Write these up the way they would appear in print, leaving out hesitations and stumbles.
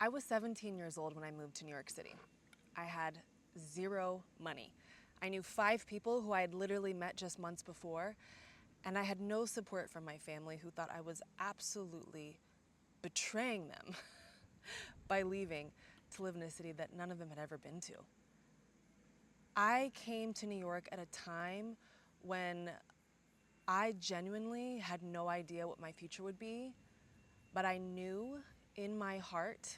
I was 17 years old when I moved to New York City. I had zero money. I knew 5 people who I had literally met just months before, and I had no support from my family who thought I was absolutely betraying them by leaving to live in a city that none of them had ever been to. I came to New York at a time when I genuinely had no idea what my future would be, but I knew in my heart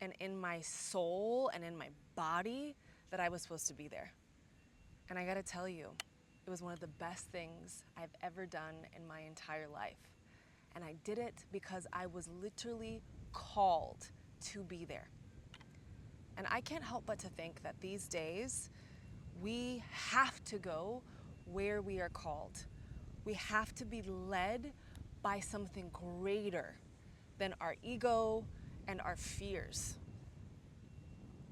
and in my soul and in my body that I was supposed to be there. And I gotta tell you, it was one of the best things I've ever done in my entire life. And I did it because I was literally called to be there. And I can't help but to think that these days, we have to go where we are called. We have to be led by something greater than our ego and our fears.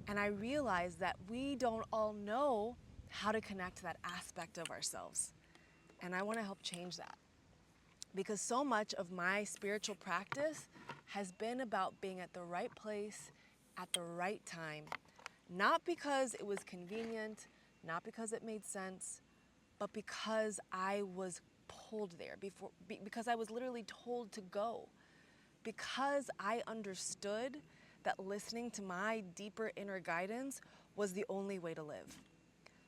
And I realize that we don't all know how to connect to that aspect of ourselves. And I want to help change that. Because so much of my spiritual practice has been about being at the right place at the right time. Not because it was convenient, not because it made sense, but because I was pulled there, because I was literally told to go. Because I understood that listening to my deeper inner guidance was the only way to live.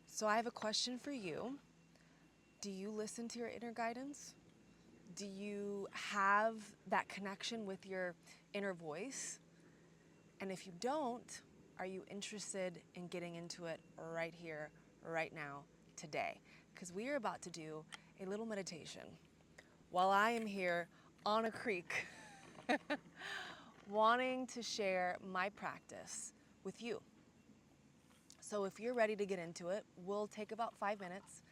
So I have a question for you. Do you listen to your inner guidance? Do you have that connection with your inner voice? And if you don't, are you interested in getting into it right here, right now, today? Because we are about to do a little meditation while I am here on a creek wanting to share my practice with you. So if you're ready to get into it, we'll take about 5 minutes.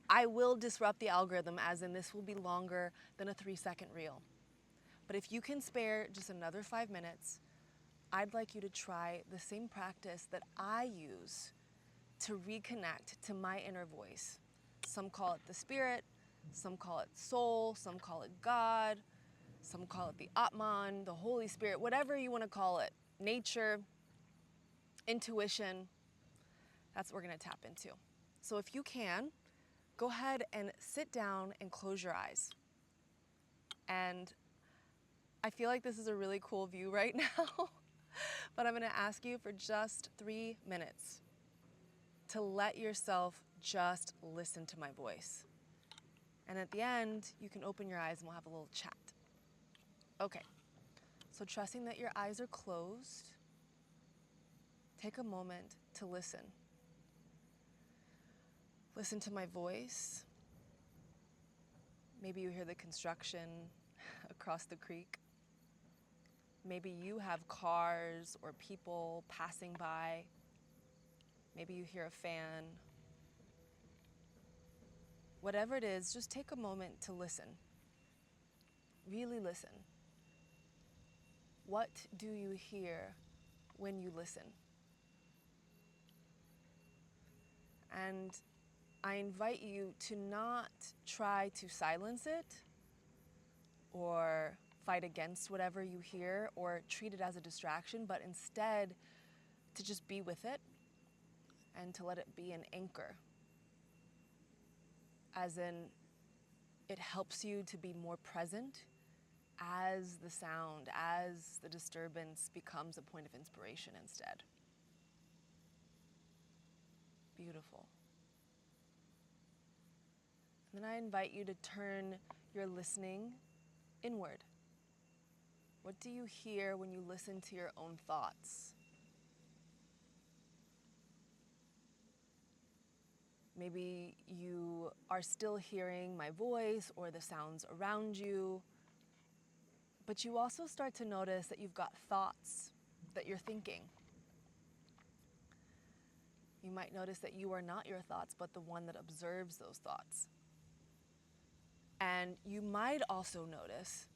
I will disrupt the algorithm, as in this will be longer than a 3-second reel. But if you can spare just another 5 minutes, I'd like you to try the same practice that I use to reconnect to my inner voice. Some call it the spirit, some call it soul, some call it God, some call it the Atman, the Holy Spirit, whatever you want to call it, nature, intuition. That's what we're going to tap into. So if you can, go ahead and sit down and close your eyes. And I feel like this is a really cool view right now, but I'm going to ask you for just 3 minutes to let yourself just listen to my voice. And at the end, you can open your eyes and we'll have a little chat. Okay, so trusting that your eyes are closed, take a moment to listen. Listen to my voice. Maybe you hear the construction across the creek. Maybe you have cars or people passing by. Maybe you hear a fan. Whatever it is, just take a moment to listen. Really listen. What do you hear when you listen? And I invite you to not try to silence it or fight against whatever you hear or treat it as a distraction, but instead to just be with it and to let it be an anchor. As in, it helps you to be more present as the sound, as the disturbance becomes a point of inspiration instead. Beautiful. And then I invite you to turn your listening inward. What do you hear when you listen to your own thoughts? Maybe you are still hearing my voice or the sounds around you, but you also start to notice that you've got thoughts that you're thinking. You might notice that you are not your thoughts, but the one that observes those thoughts. And you might also notice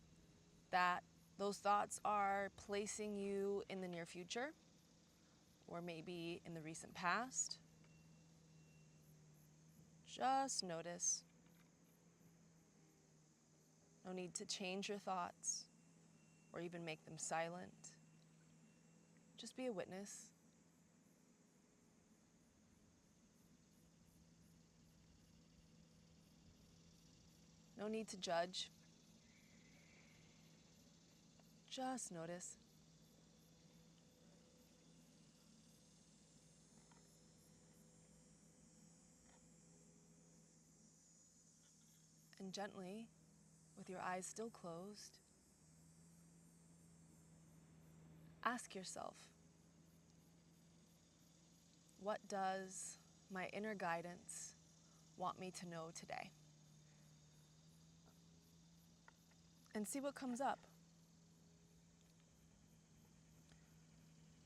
that those thoughts are placing you in the near future, or maybe in the recent past. Just notice. No need to change your thoughts or even make them silent. Just be a witness. No need to judge. Just notice. And gently, with your eyes still closed, ask yourself, what does my inner guidance want me to know today? And see what comes up.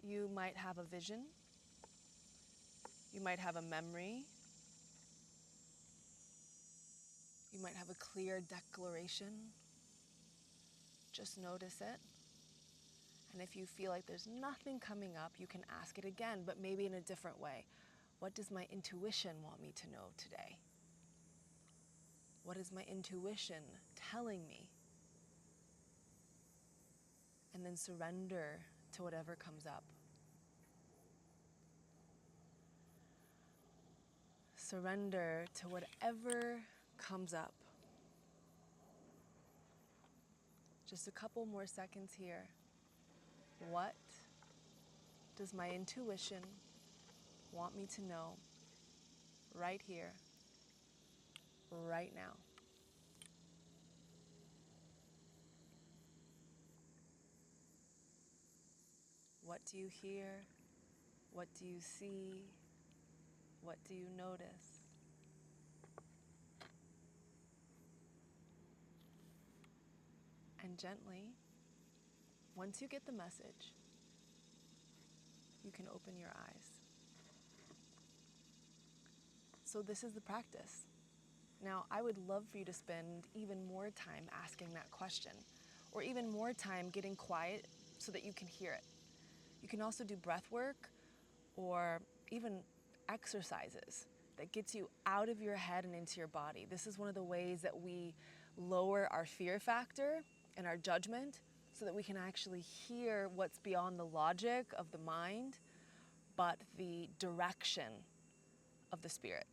You might have a vision. You might have a memory. You might have a clear declaration. Just notice it. And if you feel like there's nothing coming up, you can ask it again, but maybe in a different way. What does my intuition want me to know today? What is my intuition telling me? And then surrender to whatever comes up. Surrender to whatever comes up. Just a couple more seconds here. What does my intuition want me to know right here, right now? What do you hear? What do you see? What do you notice? And gently, once you get the message, you can open your eyes. So this is the practice. Now, I would love for you to spend even more time asking that question, or even more time getting quiet so that you can hear it. You can also do breath work or even exercises that gets you out of your head and into your body. This is one of the ways that we lower our fear factor and our judgment so that we can actually hear what's beyond the logic of the mind, but the direction of the spirit.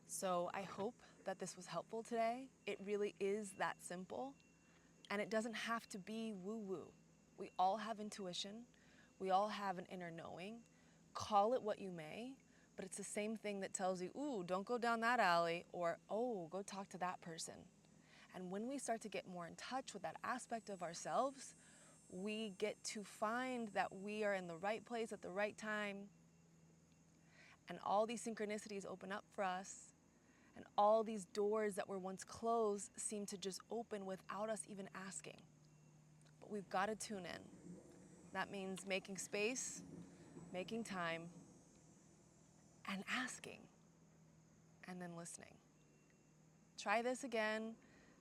So I hope that this was helpful today. It really is that simple, and it doesn't have to be woo-woo. We all have intuition. We all have an inner knowing. Call it what you may, but it's the same thing that tells you, ooh, don't go down that alley, or, oh, go talk to that person. And when we start to get more in touch with that aspect of ourselves, we get to find that we are in the right place at the right time, and all these synchronicities open up for us, and all these doors that were once closed seem to just open without us even asking. But we've got to tune in. That means making space, making time, and asking, and then listening. Try this again.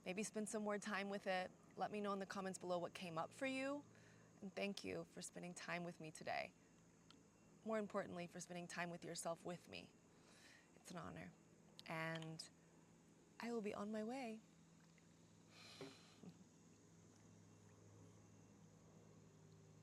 Maybe spend some more time with it. Let me know in the comments below what came up for you. And thank you for spending time with me today. More importantly, for spending time with yourself with me. It's an honor. And I will be on my way.